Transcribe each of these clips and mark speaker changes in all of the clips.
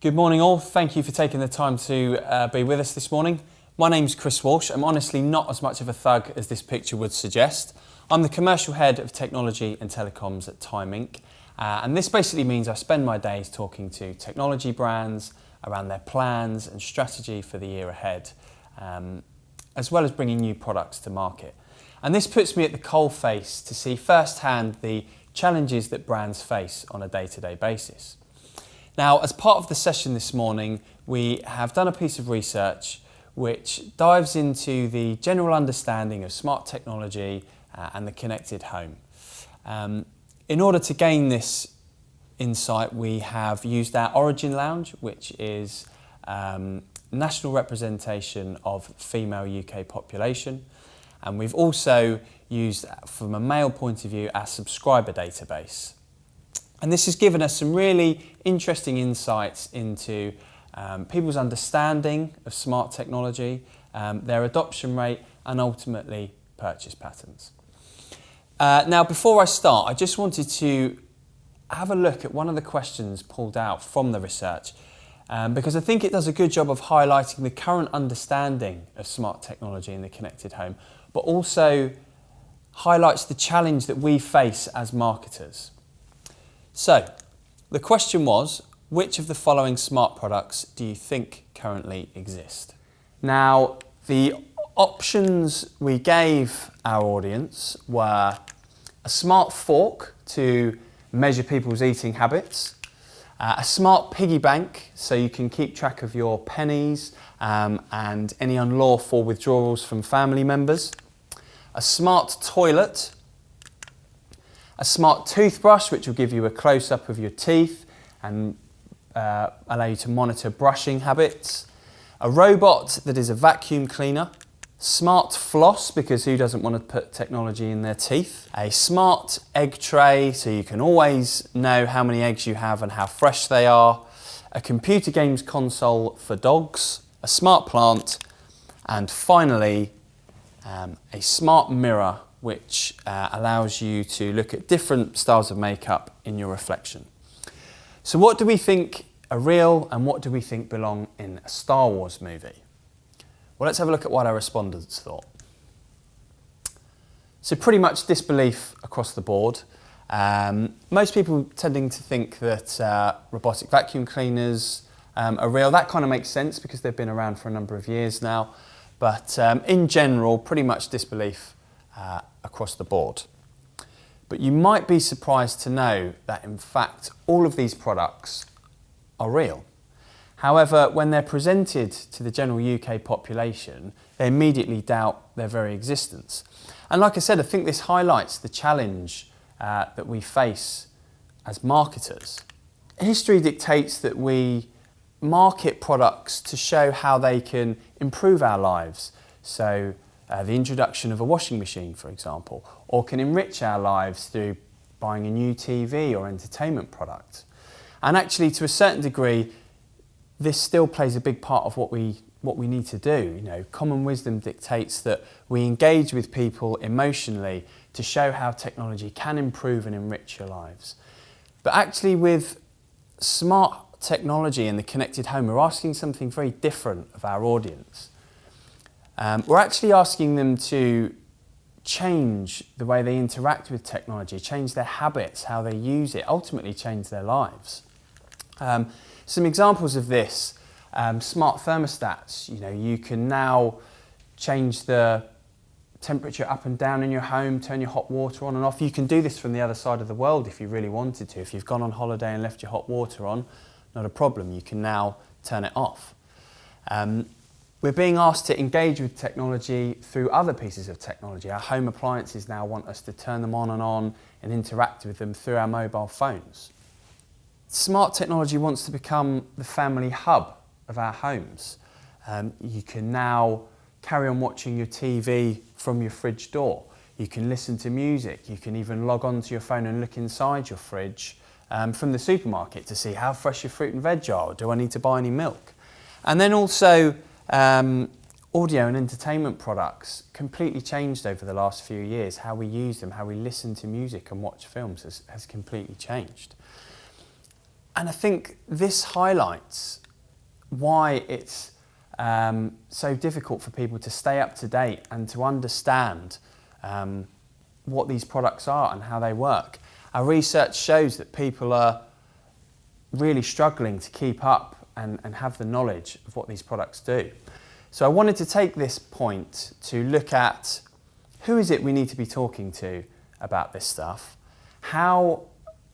Speaker 1: Good morning all, thank you for taking the time to be with us this morning. My name's Chris Walsh. I'm honestly not as much of a thug as this picture would suggest. I'm the Commercial Head of Technology and Telecoms at Time Inc. And this basically means I spend my days talking to technology brands around their plans and strategy for the year ahead, as well as bringing new products to market. And this puts me at the coalface to see firsthand the challenges that brands face on a day-to-day basis. Now, as part of the session this morning, we have done a piece of research which dives into the general understanding of smart technology and the connected home. In order to gain this insight, we have used our Origin Lounge, which is national representation of female UK population. And we've also used, from a male point of view, our subscriber database. And this has given us some really interesting insights into people's understanding of smart technology, their adoption rate, and ultimately purchase patterns. Now, before I start, I just wanted to have a look at one of the questions pulled out from the research, because I think it does a good job of highlighting the current understanding of smart technology in the connected home, but also highlights the challenge that we face as marketers. So, the question was, which of the following smart products do you think currently exist? Now, the options we gave our audience were a smart fork to measure people's eating habits, a smart piggy bank so you can keep track of your pennies and any unlawful withdrawals from family members, a smart toilet, a smart toothbrush which will give you a close-up of your teeth and allow you to monitor brushing habits, a robot that is a vacuum cleaner, smart floss because who doesn't want to put technology in their teeth, a smart egg tray so you can always know how many eggs you have and how fresh they are, a computer games console for dogs, a smart plant, and finally a smart mirror which allows you to look at different styles of makeup in your reflection. So what do we think are real and what do we think belong in a Star Wars movie? Well, let's have a look at what our respondents thought. So pretty much disbelief across the board. Most people tending to think that robotic vacuum cleaners are real. That kind of makes sense because they've been around for a number of years now. But in general, pretty much disbelief across the board. But you might be surprised to know that in fact all of these products are real. However, when they're presented to the general UK population, they immediately doubt their very existence. And like I said, I think this highlights the challenge that we face as marketers. History dictates that we market products to show how they can improve our lives. So the introduction of a washing machine, for example, or can enrich our lives through buying a new TV or entertainment product. And actually, to a certain degree, this still plays a big part of what we need to do. You know, common wisdom dictates that we engage with people emotionally to show how technology can improve and enrich your lives. But actually, with smart technology and the connected home, we're asking something very different of our audience. We're actually asking them to change the way they interact with technology, change their habits, how they use it, ultimately change their lives. Some examples of this, smart thermostats. You know, you can now change the temperature up and down in your home, turn your hot water on and off. You can do this from the other side of the world if you really wanted to. If you've gone on holiday and left your hot water on, not a problem. You can now turn it off. We're being asked to engage with technology through other pieces of technology. Our home appliances now want us to turn them on and interact with them through our mobile phones. Smart technology wants to become the family hub of our homes. You can now carry on watching your TV from your fridge door. You can listen to music. You can even log on to your phone and look inside your fridge from the supermarket to see how fresh your fruit and veg are. Do I need to buy any milk? And then also audio and entertainment products completely changed over the last few years. How we use them, how we listen to music and watch films has completely changed. And I think this highlights why it's so difficult for people to stay up to date and to understand what these products are and how they work. Our research shows that people are really struggling to keep up and have the knowledge of what these products do. So I wanted to take this point to look at who is it we need to be talking to about this stuff, how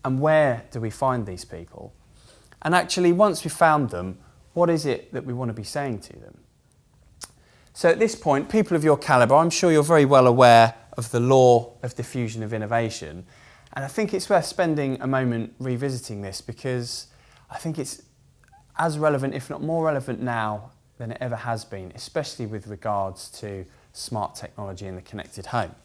Speaker 1: and where do we find these people, and actually once we've found them, what is it that we want to be saying to them? So at this point, people of your calibre, I'm sure you're very well aware of the law of diffusion of innovation, and I think it's worth spending a moment revisiting this because I think it's as relevant, if not more relevant now than it ever has been, especially with regards to smart technology and the connected home.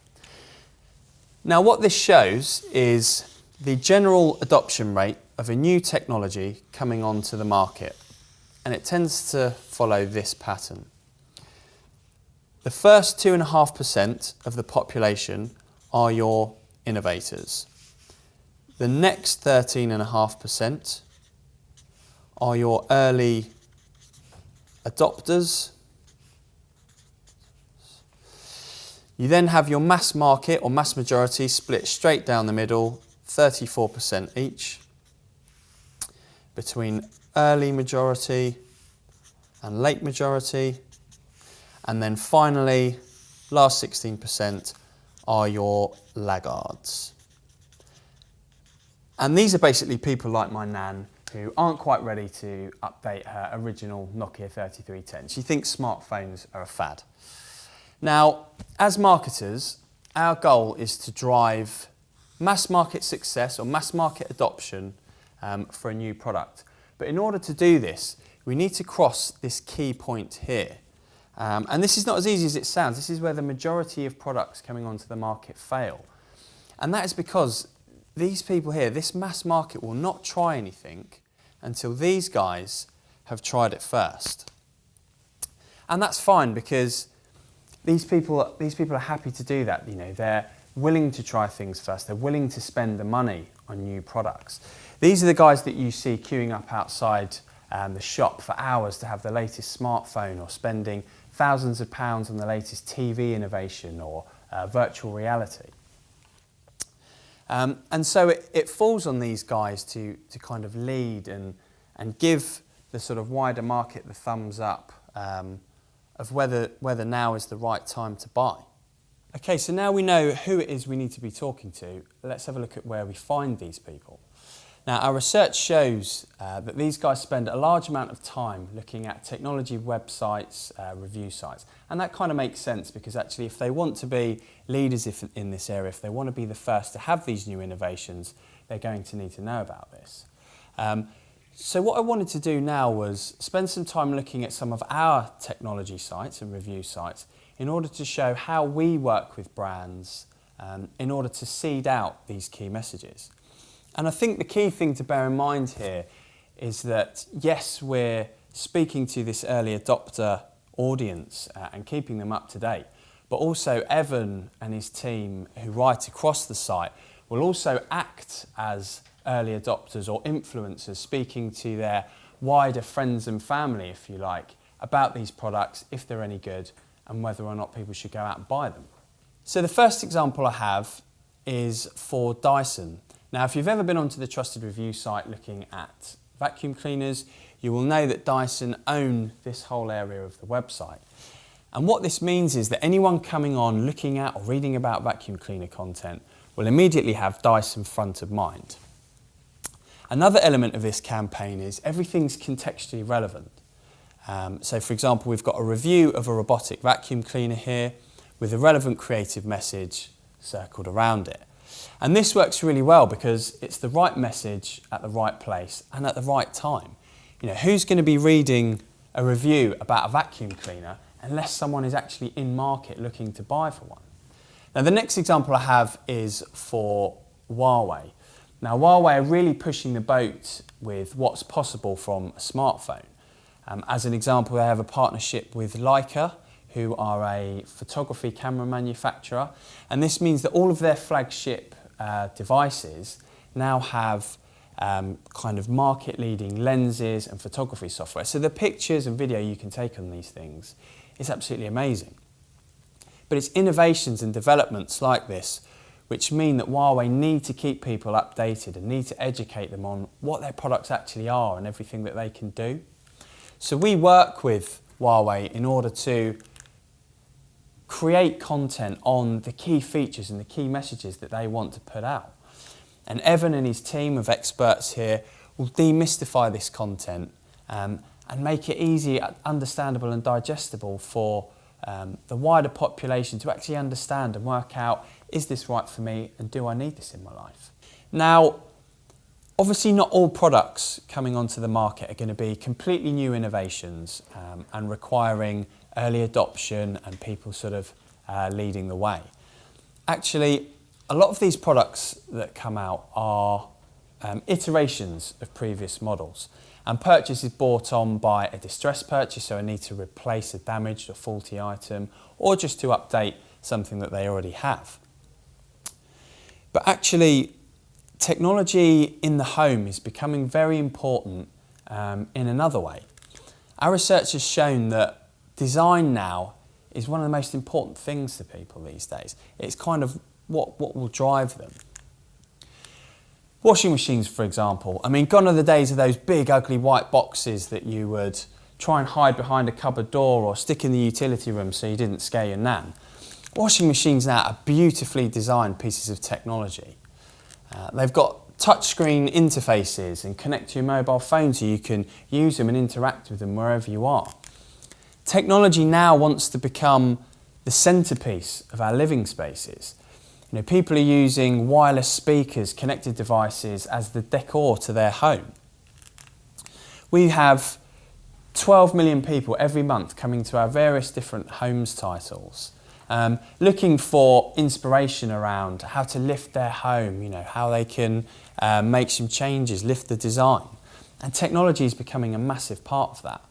Speaker 1: Now, what this shows is the general adoption rate of a new technology coming onto the market, and it tends to follow this pattern. The first 2.5% of the population are your innovators. The next 13.5% are your early adopters. You then have your mass market or mass majority split straight down the middle, 34% each, between early majority and late majority. And then finally, last 16% are your laggards. And these are basically people like my nan who aren't quite ready to update her original Nokia 3310. She thinks smartphones are a fad. Now, as marketers, our goal is to drive mass market success or mass market adoption for a new product. But in order to do this, we need to cross this key point here. And this is not as easy as it sounds. This is where the majority of products coming onto the market fail. And that is because these people here, this mass market will not try anything until these guys have tried it first. And that's fine because these people are happy to do that. You know, they're willing to try things first. They're willing to spend the money on new products. These are the guys that you see queuing up outside the shop for hours to have the latest smartphone, or spending thousands of pounds on the latest TV innovation or virtual reality. And so it falls on these guys to kind of lead and give the sort of wider market the thumbs up of whether now is the right time to buy. Okay, so now we know who it is we need to be talking to, let's have a look at where we find these people. Now, our research shows that these guys spend a large amount of time looking at technology websites, review sites. And that kind of makes sense because actually if they want to be leaders in this area, if they want to be the first to have these new innovations, they're going to need to know about this. So what I wanted to do now was spend some time looking at some of our technology sites and review sites in order to show how we work with brands in order to seed out these key messages. And I think the key thing to bear in mind here is that, yes, we're speaking to this early adopter audience and keeping them up to date, but also Evan and his team who write across the site will also act as early adopters or influencers, speaking to their wider friends and family, if you like, about these products, if they're any good, and whether or not people should go out and buy them. So the first example I have is for Dyson. Now, if you've ever been onto the Trusted Review site looking at vacuum cleaners, you will know that Dyson own this whole area of the website. And what this means is that anyone coming on looking at or reading about vacuum cleaner content will immediately have Dyson front of mind. Another element of this campaign is everything's contextually relevant. So for example, we've got a review of a robotic vacuum cleaner here with a relevant creative message circled around it. And this works really well because it's the right message at the right place and at the right time. You know, who's going to be reading a review about a vacuum cleaner unless someone is actually in market looking to buy for one? Now, the next example I have is for Huawei. Now, Huawei are really pushing the boat with what's possible from a smartphone. As an example, they have a partnership with Leica, who are a photography camera manufacturer, and this means that all of their flagship devices now have kind of market-leading lenses and photography software. So the pictures and video you can take on these things is absolutely amazing. But it's innovations and developments like this which mean that Huawei need to keep people updated and need to educate them on what their products actually are and everything that they can do. So we work with Huawei in order to create content on the key features and the key messages that they want to put out. And Evan and his team of experts here will demystify this content and make it easy, understandable and digestible for the wider population to actually understand and work out, is this right for me and do I need this in my life? Now, obviously not all products coming onto the market are going to be completely new innovations and requiring early adoption and people sort of leading the way. Actually, a lot of these products that come out are iterations of previous models, and purchase is bought on by a distressed purchase, so I need to replace a damaged or faulty item, or just to update something that they already have. But actually, technology in the home is becoming very important in another way. Our research has shown that design now is one of the most important things to people these days. It's kind of what will drive them. Washing machines, for example. I mean, gone are the days of those big, ugly white boxes that you would try and hide behind a cupboard door or stick in the utility room so you didn't scare your nan. Washing machines now are beautifully designed pieces of technology. They've got touchscreen interfaces and connect to your mobile phone so you can use them and interact with them wherever you are. Technology now wants to become the centrepiece of our living spaces. You know, people are using wireless speakers, connected devices as the decor to their home. We have 12 million people every month coming to our various different homes titles, looking for inspiration around how to lift their home, you know, how they can make some changes, lift the design. And technology is becoming a massive part of that.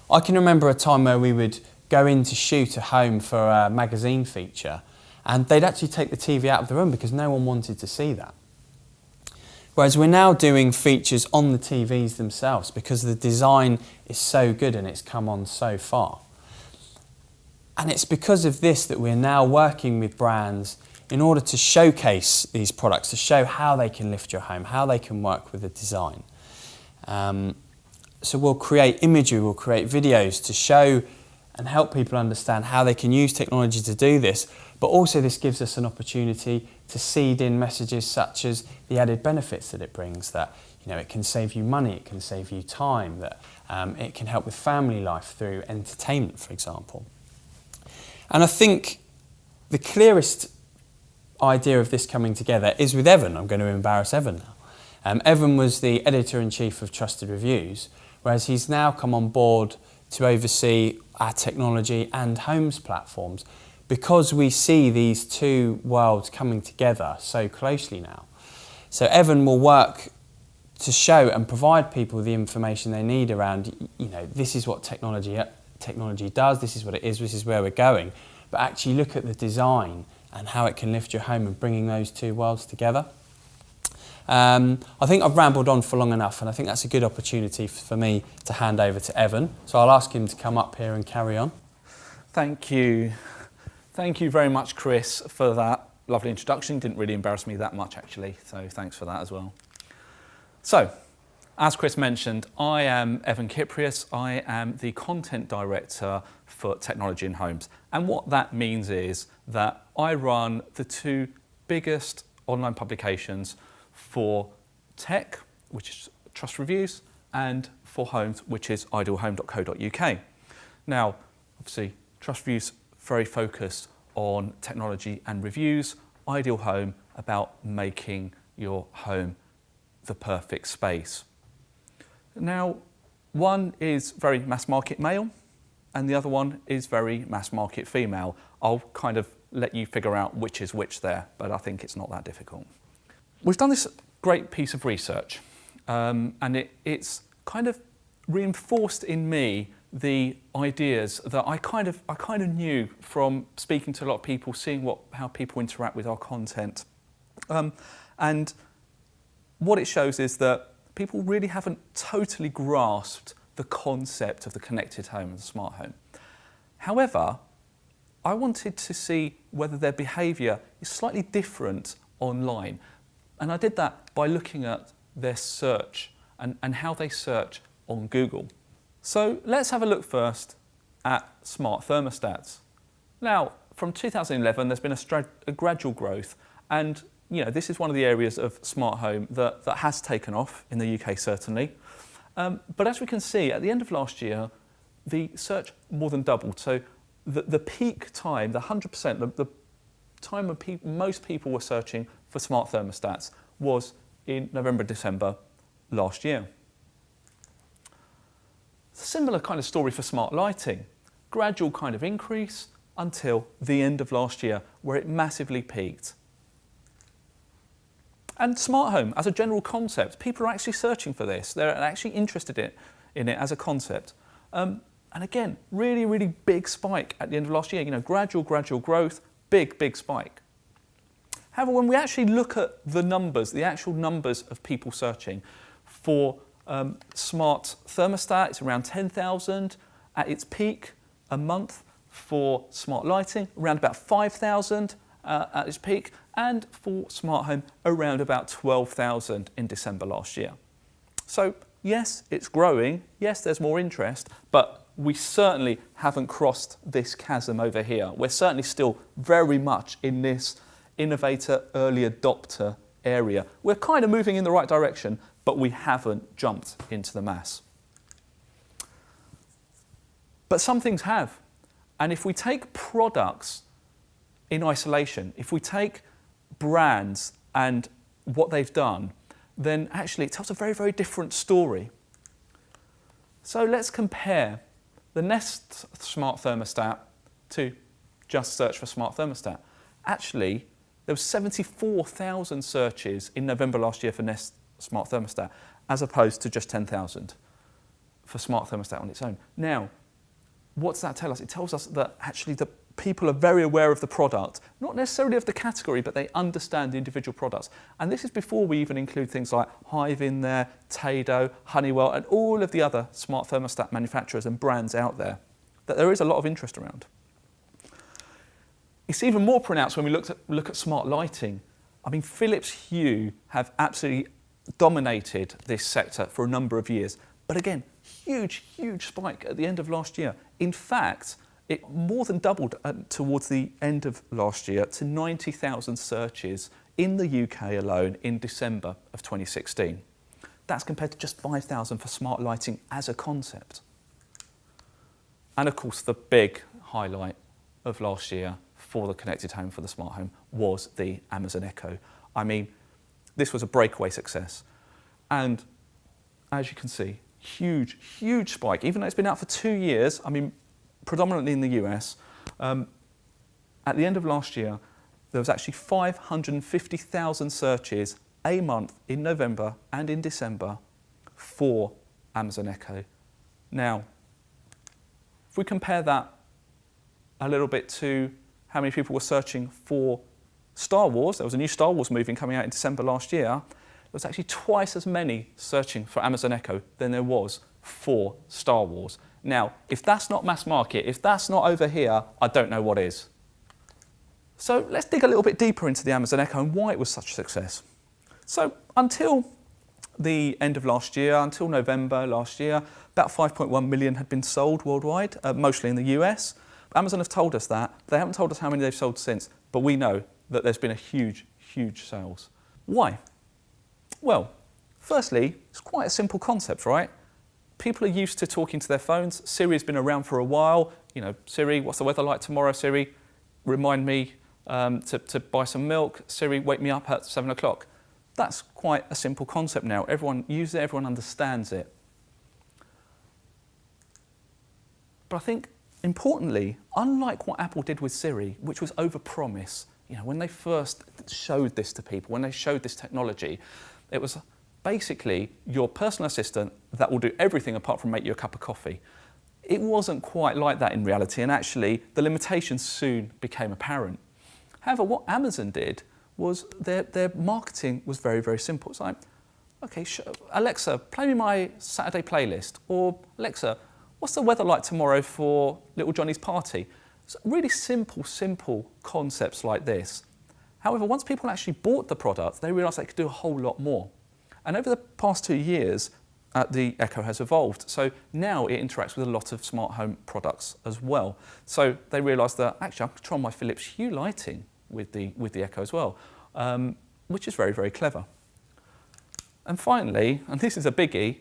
Speaker 1: I can remember a time where we would go in to shoot a home for a magazine feature, and they'd actually take the TV out of the room because no one wanted to see that. Whereas we're now doing features on the TVs themselves because the design is so good and it's come on so far. And it's because of this that we're now working with brands in order to showcase these products, to show how they can lift your home, how they can work with the design. So we'll create imagery, we'll create videos to show and help people understand how they can use technology to do this, but also this gives us an opportunity to seed in messages such as the added benefits that it brings, that it can save you money, it can save you time, that it can help with family life through entertainment, for example. And I think the clearest idea of this coming together is with Evan. I'm going to embarrass Evan now. Evan was the editor-in-chief of Trusted Reviews, whereas he's now come on board to oversee our technology and homes platforms because we see these two worlds coming together so closely now. So Evan will work to show and provide people the information they need around, this is what technology does, this is what it is, this is where we're going, but actually look at the design and how it can lift your home and bringing those two worlds together. I think I've rambled on for long enough, and I think that's a good opportunity for me to hand over to Evan. So I'll ask him to come up here and carry on.
Speaker 2: Thank you. Thank you very much, Chris, for that lovely introduction. Didn't really embarrass me that much, actually, so thanks for that as well. So, as Chris mentioned, I am Evan Kyprios. I am the content director for Technology in Homes. And what that means is that I run the two biggest online publications for tech, which is Trust Reviews, and for homes, which is idealhome.co.uk. Now, obviously, Trust Reviews very focused on technology and reviews. Ideal Home about making your home the perfect space. Now, one is very mass market male, and the other one is very mass market female. I'll kind of let you figure out which is which there, but I think it's not that difficult. We've done this great piece of research, and it's kind of reinforced in me the ideas that I kind of knew from speaking to a lot of people, seeing how people interact with our content, and what it shows is that people really haven't totally grasped the concept of the connected home and the smart home. However, I wanted to see whether their behaviour is slightly different online. And I did that by looking at their search and how they search on Google. So let's have a look first at smart thermostats. Now, from 2011, there's been a gradual growth, and this is one of the areas of smart home that has taken off in the UK, certainly. But as we can see, at the end of last year, the search more than doubled. So the peak time, the 100%, the time when most people were searching for smart thermostats was in November, December last year. Similar kind of story for smart lighting. Gradual kind of increase until the end of last year, where it massively peaked. And smart home, as a general concept, people are actually searching for this. They're actually interested in it as a concept. And again, really, really big spike at the end of last year. Gradual growth, big spike. However, when we actually look at the numbers, the actual numbers of people searching for smart thermostat, it's around 10,000 at its peak a month. For smart lighting, around about 5,000 at its peak, and for smart home, around about 12,000 in December last year. So yes, it's growing, yes, there's more interest, but we certainly haven't crossed this chasm over here. We're certainly still very much in this innovator, early adopter area. We're kind of moving in the right direction, but we haven't jumped into the mass. But some things have. And if we take products in isolation, if we take brands and what they've done, then actually it tells a very, very different story. So let's compare the Nest smart thermostat to just search for smart thermostat. Actually, there were 74,000 searches in November last year for Nest smart thermostat, as opposed to just 10,000 for smart thermostat on its own. Now, what does that tell us? It tells us that actually the people are very aware of the product, not necessarily of the category, but they understand the individual products. And this is before we even include things like Hive in there, Tado, Honeywell, and all of the other smart thermostat manufacturers and brands out there, that there is a lot of interest around. It's even more pronounced when we look at smart lighting. I mean, Philips Hue have absolutely dominated this sector for a number of years. But again, huge spike at the end of last year. In fact, it more than doubled towards the end of last year to 90,000 searches in the UK alone in December of 2016. That's compared to just 5,000 for smart lighting as a concept. And of course, the big highlight of last year for the connected home, for the smart home, was the Amazon Echo. I mean, this was a breakaway success. And as you can see, huge spike. Even though it's been out for 2 years, I mean, predominantly in the US, at the end of last year, there was actually 550,000 searches a month in November and in December for Amazon Echo. Now, if we compare that a little bit to how many people were searching for Star Wars, there was a new Star Wars movie coming out in December last year, there was actually twice as many searching for Amazon Echo than there was for Star Wars. Now, if that's not mass market, if that's not over here, I don't know what is. So let's dig a little bit deeper into the Amazon Echo and why it was such a success. So until the end of last year, until November last year, about 5.1 million had been sold worldwide, mostly in the US. Amazon have told us that. They haven't told us how many they've sold since, but we know that there's been a huge sales. Why? Well, firstly, it's quite a simple concept, right? People are used to talking to their phones. Siri's been around for a while. You know, Siri, what's the weather like tomorrow? Siri, remind me to buy some milk. Siri, wake me up at 7 o'clock. That's quite a simple concept now. Everyone uses it, everyone understands it. But I think, importantly, unlike what Apple did with Siri, which was overpromise, you know, when they first showed this to people, when they showed this technology, it was basically your personal assistant that will do everything apart from make you a cup of coffee. It wasn't quite like that in reality, and actually the limitations soon became apparent. However, what Amazon did was their marketing was very simple. It's like, okay, Alexa, play me my Saturday playlist. Or Alexa, what's the weather like tomorrow for little Johnny's party? So really simple concepts like this. However, once people actually bought the product, they realised they could do a whole lot more. And over the past 2 years, the Echo has evolved. So now it interacts with a lot of smart home products as well. So they realised that actually I can control my Philips Hue lighting with the Echo as well, which is very, very clever. And finally, and this is a biggie,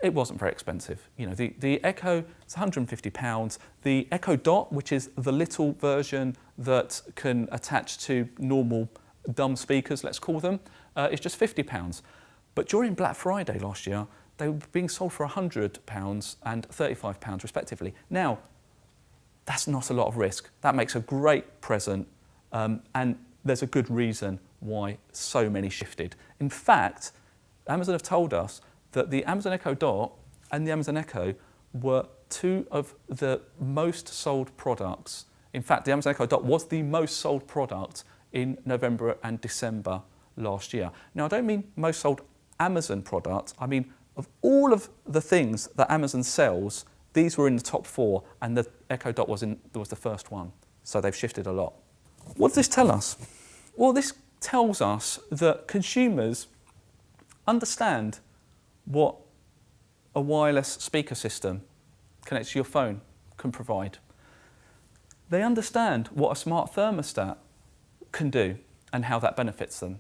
Speaker 2: it wasn't very expensive. You know, the Echo is £150. The Echo Dot, which is the little version that can attach to normal dumb speakers, let's call them, is just £50. But during Black Friday last year, they were being sold for £100 and £35 respectively. Now, that's not a lot of risk. That makes a great present, and there's a good reason why so many shifted. In fact, Amazon have told us that the Amazon Echo Dot and the Amazon Echo were two of the most sold products. In fact, the Amazon Echo Dot was the most sold product in November and December last year. Now, I don't mean most sold Amazon products. I mean, of all of the things that Amazon sells, these were in the top 4, and the Echo Dot was the first one. So they've shifted a lot. What does this tell us? Well, this tells us that consumers understand what a wireless speaker system connected to your phone can provide. They understand what a smart thermostat can do and how that benefits them.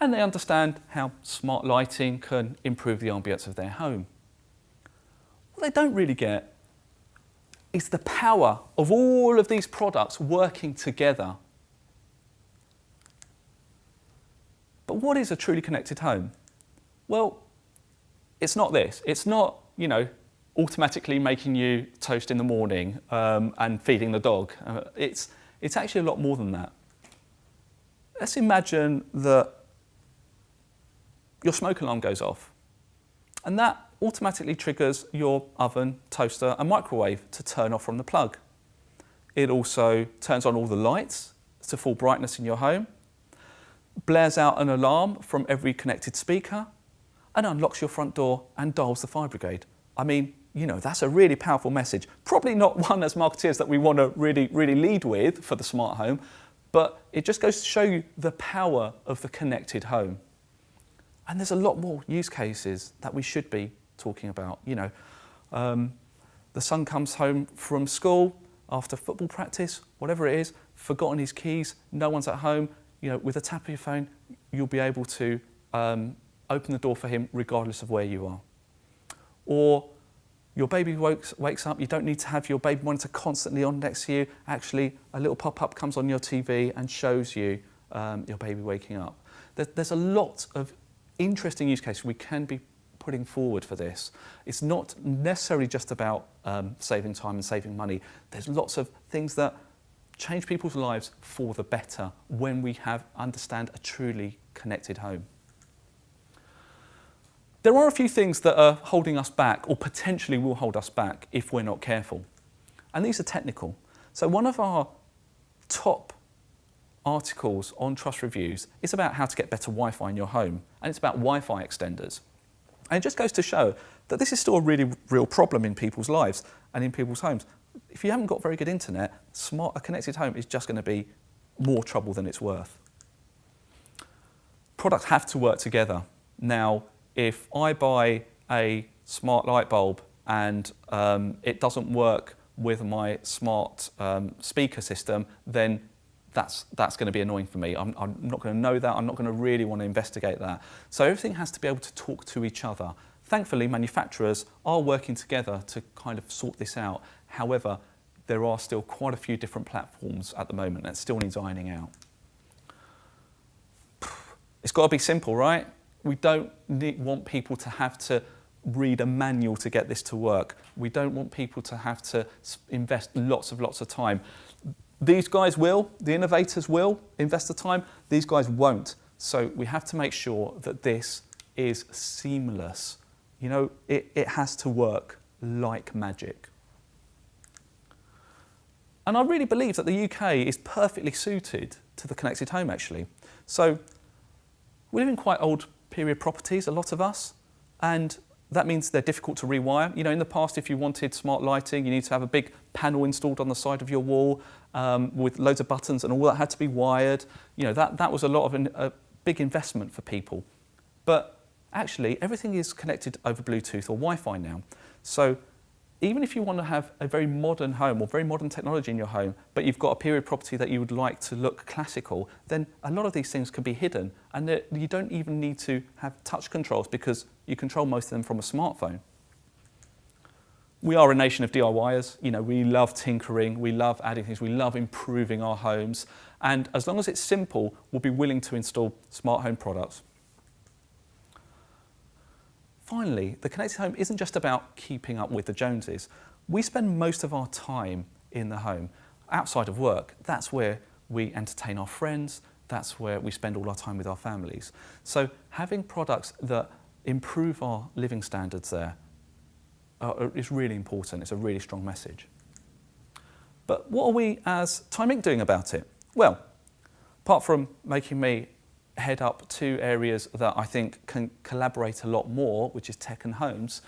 Speaker 2: And they understand how smart lighting can improve the ambience of their home. What they don't really get is the power of all of these products working together. But what is a truly connected home? Well, it's not this. It's not, you know, automatically making you toast in the morning and feeding the dog. It's actually a lot more than that. Let's imagine that your smoke alarm goes off, and that automatically triggers your oven, toaster and microwave to turn off from the plug. It also turns on all the lights to full brightness in your home, blares out an alarm from every connected speaker, and unlocks your front door and dials the fire brigade. I mean, you know, that's a really powerful message. Probably not one as marketeers that we want to really lead with for the smart home, but it just goes to show you the power of the connected home. And there's a lot more use cases that we should be talking about. You know, the son comes home from school after football practice, whatever it is, forgotten his keys, no one's at home. You know, with a tap of your phone, you'll be able to open the door for him regardless of where you are. Or your baby wakes up, you don't need to have your baby monitor constantly on next to you. Actually, a little pop-up comes on your TV and shows you your baby waking up. There's a lot of interesting use cases we can be putting forward for this. It's not necessarily just about saving time and saving money. There's lots of things that change people's lives for the better when we understand a truly connected home. There are a few things that are holding us back, or potentially will hold us back if we're not careful. And these are technical. So one of our top articles on Trust Reviews is about how to get better Wi-Fi in your home, and it's about Wi-Fi extenders. And it just goes to show that this is still a really real problem in people's lives and in people's homes. If you haven't got very good internet, a connected home is just going to be more trouble than it's worth. Products have to work together. Now, if I buy a smart light bulb and it doesn't work with my smart speaker system, then that's going to be annoying for me. I'm not going to know that. I'm not going to really want to investigate that. So everything has to be able to talk to each other. Thankfully, manufacturers are working together to kind of sort this out. However, there are still quite a few different platforms at the moment that still needs ironing out. It's got to be simple, right? We don't want people to have to read a manual to get this to work. We don't want people to have to invest lots of time. These guys will, the innovators will invest the time, these guys won't. So we have to make sure that this is seamless. You know, it has to work like magic. And I really believe that the UK is perfectly suited to the connected home, actually. So we live in quite old period properties, a lot of us, and that means they're difficult to rewire. You know, in the past, if you wanted smart lighting, you need to have a big panel installed on the side of your wall with loads of buttons, and all that had to be wired. You know, that was a lot of a big investment for people. But actually, everything is connected over Bluetooth or Wi-Fi now. So even if you want to have a very modern home or very modern technology in your home, but you've got a period property that you would like to look classical, then a lot of these things can be hidden, and you don't even need to have touch controls because you control most of them from a smartphone. We are a nation of DIYers. You know, we love tinkering, we love adding things, we love improving our homes, and as long as it's simple, we'll be willing to install smart home products. Finally, the connected home isn't just about keeping up with the Joneses. We spend most of our time in the home, outside of work. That's where we entertain our friends, that's where we spend all our time with our families. So having products that improve our living standards there is really important. It's a really strong message. But what are we as Time Inc. doing about it? Well, apart from making me head up two areas that I think can collaborate a lot more, which is tech and homes,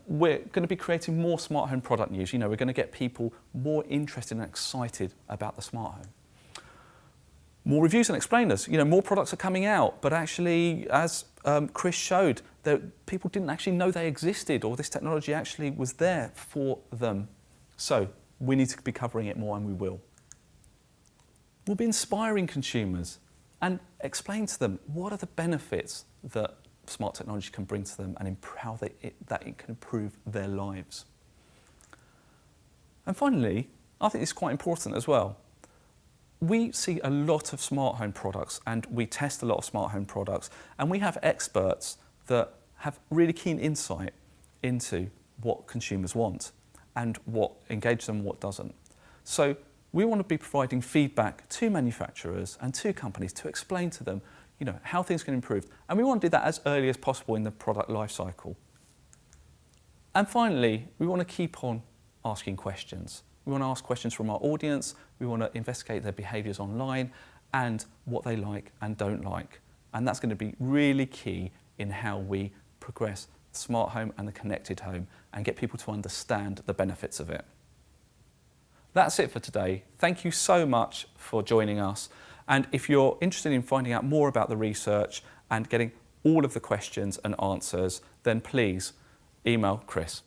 Speaker 2: we're going to be creating more smart home product news. You know, we're going to get people more interested and excited about the smart home. More reviews and explainers. You know, more products are coming out, but actually, as Chris showed, that people didn't actually know they existed, or this technology actually was there for them. So we need to be covering it more, and we will. We'll be inspiring consumers and explain to them what are the benefits that smart technology can bring to them and how that it can improve their lives. And finally, I think it's quite important as well. We see a lot of smart home products and we test a lot of smart home products, and we have experts that have really keen insight into what consumers want and what engages them and what doesn't. So we want to be providing feedback to manufacturers and to companies to explain to them, you know, how things can improve. And we want to do that as early as possible in the product life cycle. And finally, we want to keep on asking questions. We want to ask questions from our audience. We want to investigate their behaviours online and what they like and don't like. And that's going to be really key in how we progress the smart home and the connected home and get people to understand the benefits of it. That's it for today. Thank you so much for joining us. And if you're interested in finding out more about the research and getting all of the questions and answers, then please email Chris.